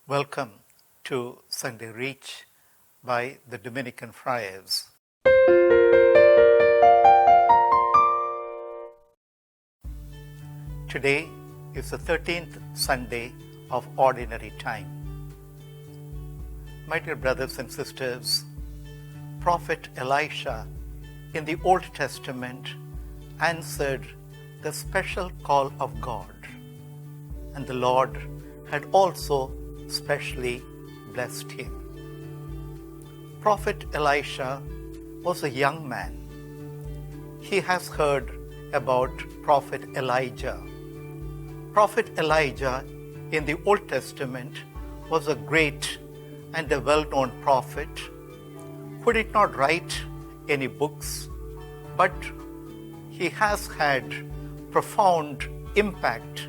Welcome to Sunday Reach by the Dominican friars. Today is the 13th Sunday of Ordinary Time. My dear brothers and sisters, Prophet Elisha in the Old Testament answered the special call of God, and the Lord had also specially blessed him. Prophet Elisha was a young man. He has heard about Prophet Elijah. Prophet Elijah in the Old Testament was a great and a well-known prophet who did not write any books, but he has had profound impact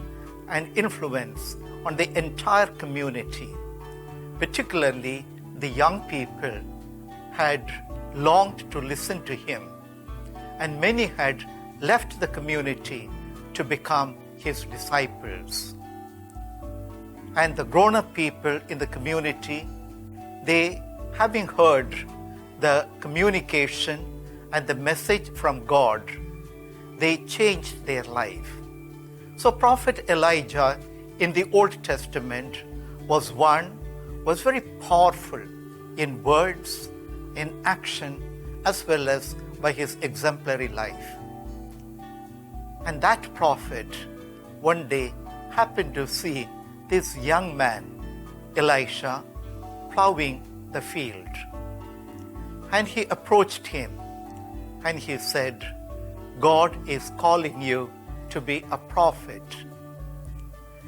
and influence on the entire community. Particularly the young people had longed to listen to him, and many had left the community to become his disciples. And the grown-up people in the community, they, having heard the communication and the message from God, they changed their life. So Prophet Elijah in the Old Testament was very powerful in words, in action, as well as by his exemplary life. And that prophet one day happened to see this young man, Elisha, plowing the field. And he approached him and he said, "God is calling you to be a prophet."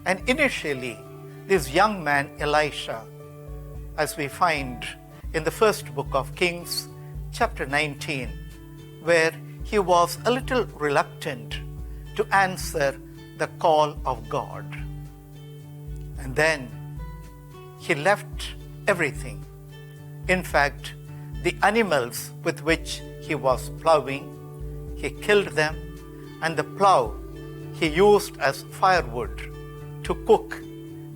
And initially, this young man, Elisha, as we find in the first book of Kings, chapter 19, where he was a little reluctant to answer the call of God. And then he left everything. In fact, the animals with which he was plowing, he killed them, and the plow he used as firewood to cook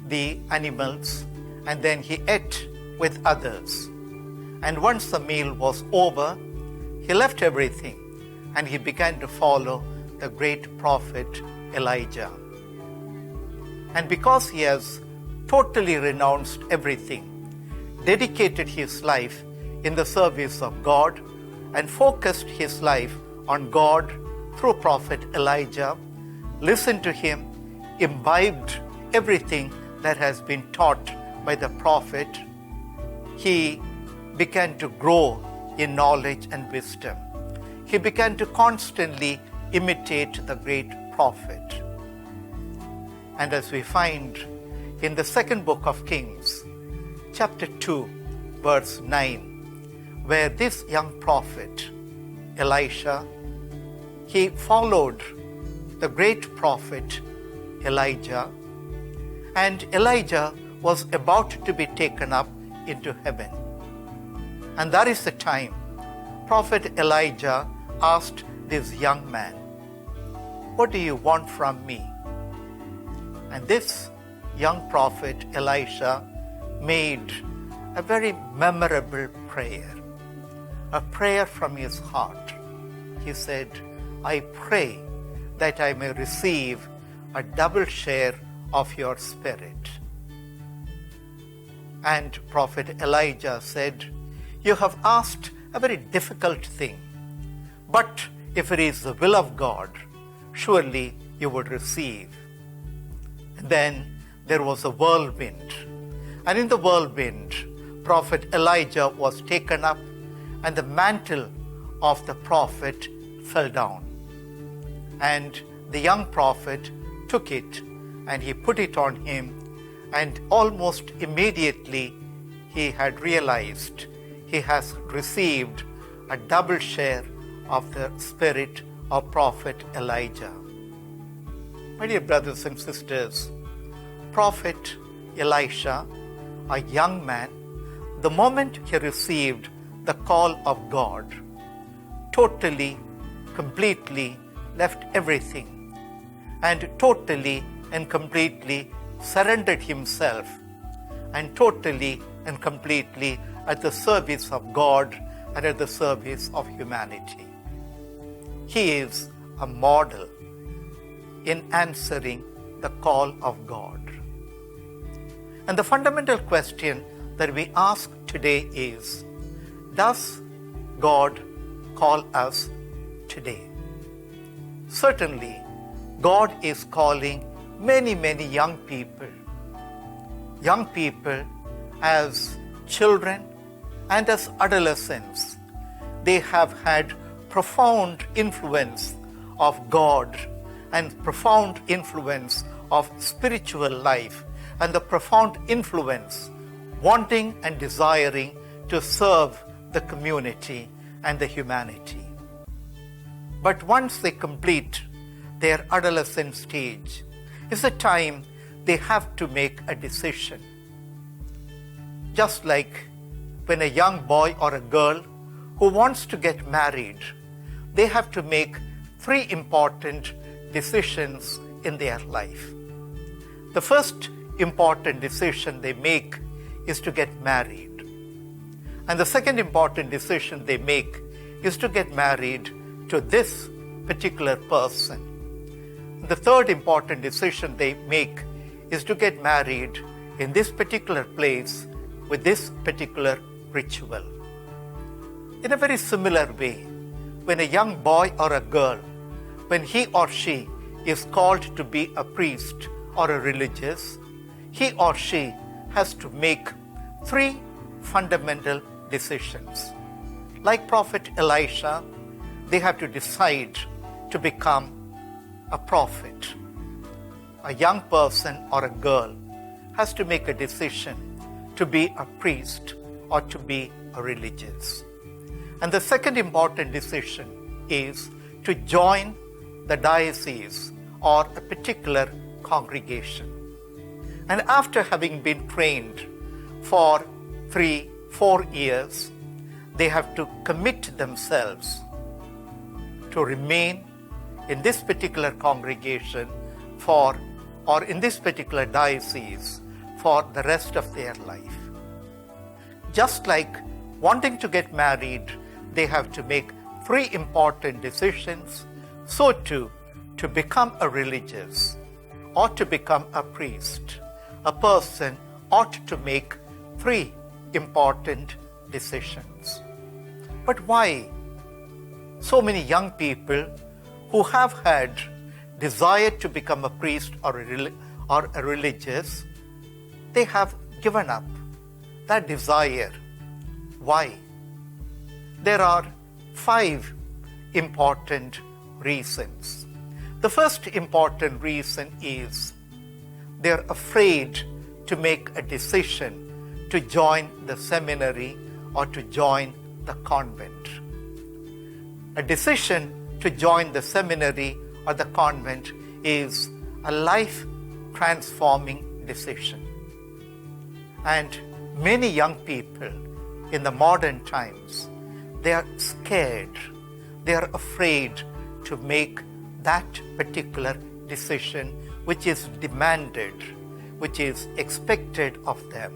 the animals, and then he ate with others. And once the meal was over, he left everything and he began to follow the great prophet Elijah. And because he has totally renounced everything, dedicated his life in the service of God, and focused his life on God through prophet Elijah, listened to him, imbibed everything that has been taught by the prophet, he began to grow in knowledge and wisdom. He began to constantly imitate the great prophet. And as we find in the second book of Kings, chapter 2, verse 9, where this young prophet, Elisha, he followed the great prophet Elijah, and Elijah was about to be taken up into heaven. And that is the time Prophet Elijah asked this young man, "What do you want from me?" And this young prophet Elisha made a very memorable prayer, a prayer from his heart. He said, "I pray that I may receive a double share of your spirit." And Prophet Elijah said, "You have asked a very difficult thing, but if it is the will of God, surely you would receive." And then there was a whirlwind, and in the whirlwind, Prophet Elijah was taken up, and the mantle of the prophet fell down. And the young prophet took it and he put it on him, and almost immediately he had realized he has received a double share of the spirit of Prophet Elijah. My dear brothers and sisters, Prophet Elisha, a young man, the moment he received the call of God, totally, completely left everything and totally and completely surrendered himself and totally and completely at the service of God and at the service of humanity. He is a model in answering the call of God. And the fundamental question that we ask today is, does God call us today? Certainly, God is calling many, many young people as children and as adolescents. They have had profound influence of God and profound influence of spiritual life and the profound influence wanting and desiring to serve the community and the humanity. But once they complete their adolescent stage, is a time they have to make a decision. Just like when a young boy or a girl who wants to get married, they have to make 3 important decisions in their life. The first important decision they make is to get married. And the second important decision they make is to get married to this particular person. The third important decision they make is to get married in this particular place with this particular ritual. In a very similar way, when a young boy or a girl, when he or she is called to be a priest or a religious, he or she has to make 3 fundamental decisions. Like Prophet Elisha, they have to decide to become a prophet. A young person or a girl has to make a decision to be a priest or to be a religious. And the second important decision is to join the diocese or a particular congregation. And after having been trained for 3-4 years, they have to commit themselves to remain in this particular congregation or in this particular diocese for the rest of their life. Just like wanting to get married, they have to make 3 important decisions. So too, to become a religious or to become a priest, a person ought to make 3 important decisions. But why so many young people who have had desire to become a priest or a religious, they have given up that desire? Why? There are 5 important reasons. The first important reason is they're afraid to make a decision to join the seminary or to join the convent. A decision to join the seminary or the convent is a life-transforming decision. And many young people in the modern times, they are scared, they are afraid to make that particular decision which is demanded, which is expected of them.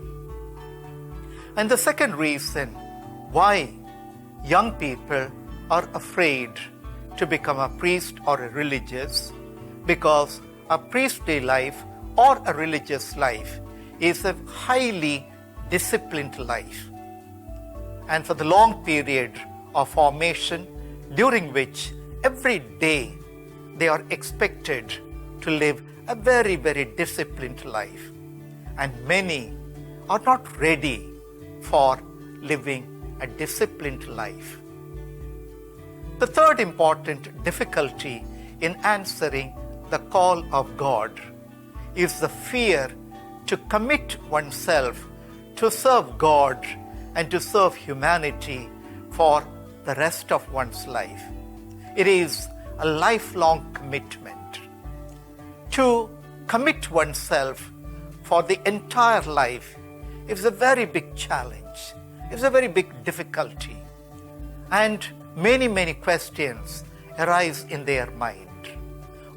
And the second reason why young people are afraid to become a priest or a religious, because a priestly life or a religious life is a highly disciplined life. And for the long period of formation, during which every day they are expected to live a very, very disciplined life. And many are not ready for living a disciplined life. The third important difficulty in answering the call of God is the fear to commit oneself to serve God and to serve humanity for the rest of one's life. It is a lifelong commitment. To commit oneself for the entire life is a very big challenge. It's a very big difficulty. And many, many questions arise in their mind.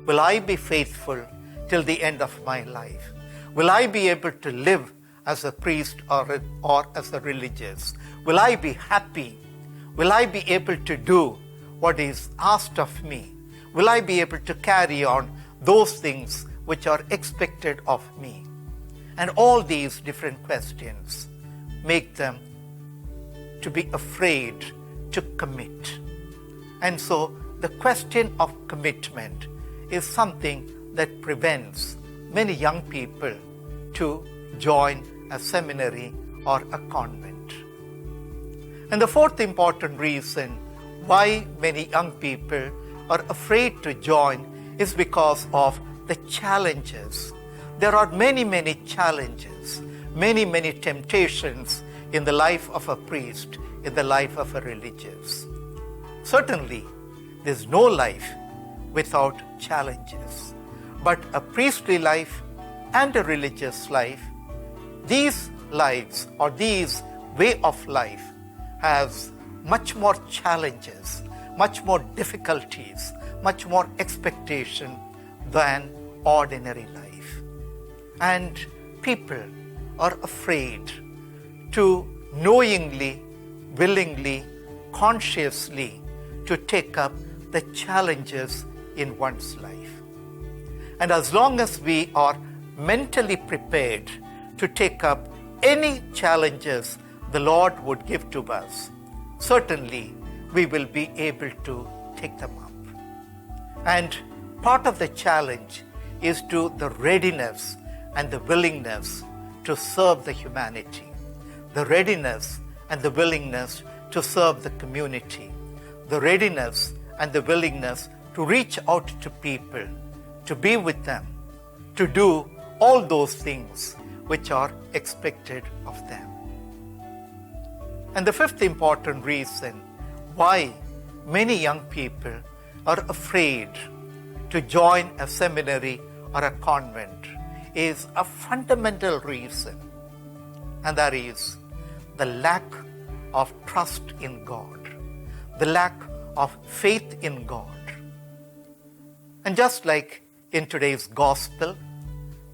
Will I be faithful till the end of my life? Will I be able to live as a priest or as a religious? Will I be happy? Will I be able to do what is asked of me? Will I be able to carry on those things which are expected of me? And all these different questions make them to be afraid to commit. And so the question of commitment is something that prevents many young people to join a seminary or a convent. And the fourth important reason why many young people are afraid to join is because of the challenges. There are many challenges, many temptations in the life of a priest, in the life of a religious. Certainly, there's no life without challenges. But a priestly life and a religious life, these lives or these way of life has much more challenges, much more difficulties, much more expectation than ordinary life. And people are afraid to knowingly, willingly, consciously to take up the challenges in one's life. And as long as we are mentally prepared to take up any challenges the Lord would give to us, certainly we will be able to take them up. And part of the challenge is to the readiness and the willingness to serve the humanity, the readiness and the willingness to serve the community, the readiness and the willingness to reach out to people, to be with them, to do all those things which are expected of them. And the fifth important reason why many young people are afraid to join a seminary or a convent is a fundamental reason, and that is the lack of trust in God, the lack of faith in God. And just like in today's gospel,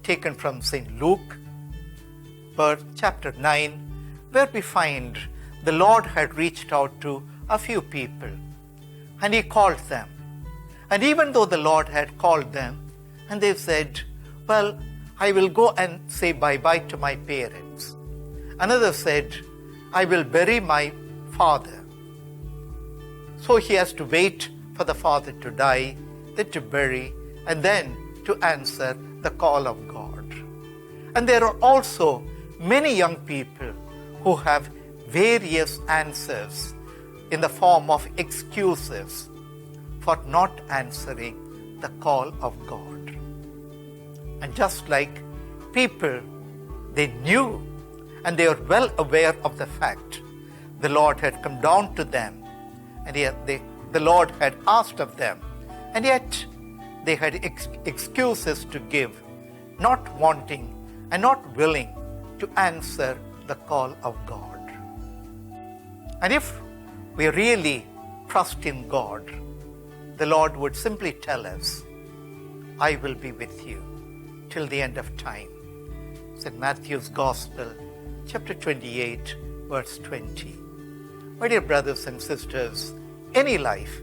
taken from St. Luke, chapter 9, where we find the Lord had reached out to a few people and he called them. And even though the Lord had called them and they said, well, I will go and say bye-bye to my parents. Another said, I will bury my father. So he has to wait for the father to die, then to bury, and then to answer the call of God. And there are also many young people who have various answers in the form of excuses for not answering the call of God. And just like people, they knew and they were well aware of the fact the Lord had come down to them, and yet the Lord had asked of them, and yet they had excuses to give, not wanting and not willing to answer the call of God. And if we really trust in God, the Lord would simply tell us, I will be with you till the end of time. St. Matthew's Gospel, chapter 28, verse 20. My dear brothers and sisters, any life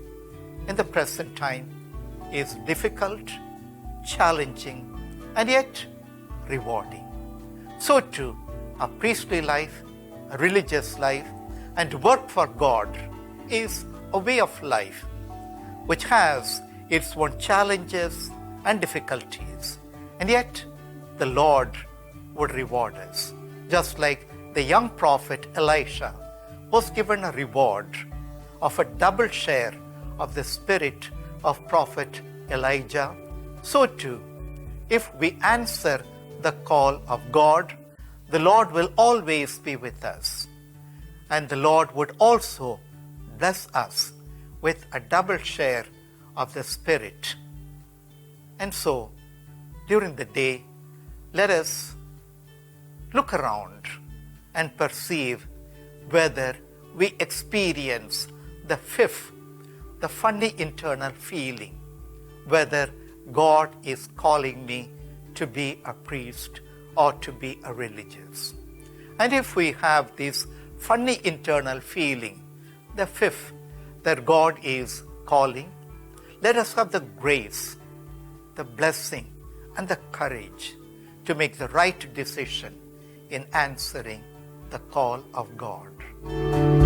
in the present time is difficult, challenging, and yet rewarding. So too, a priestly life, a religious life, and work for God is a way of life which has its own challenges and difficulties. And yet, the Lord would reward us. Just like the young prophet Elisha was given a reward of a double share of the spirit of prophet Elijah, so too, if we answer the call of God, the Lord will always be with us. And the Lord would also bless us with a double share of the Spirit. And so, during the day, let us look around and perceive whether we experience the fifth, the funny internal feeling, whether God is calling me to be a priest or to be a religious. And if we have this funny internal feeling, the fifth, that God is calling, let us have the grace, the blessing, and the courage to make the right decision in answering the call of God.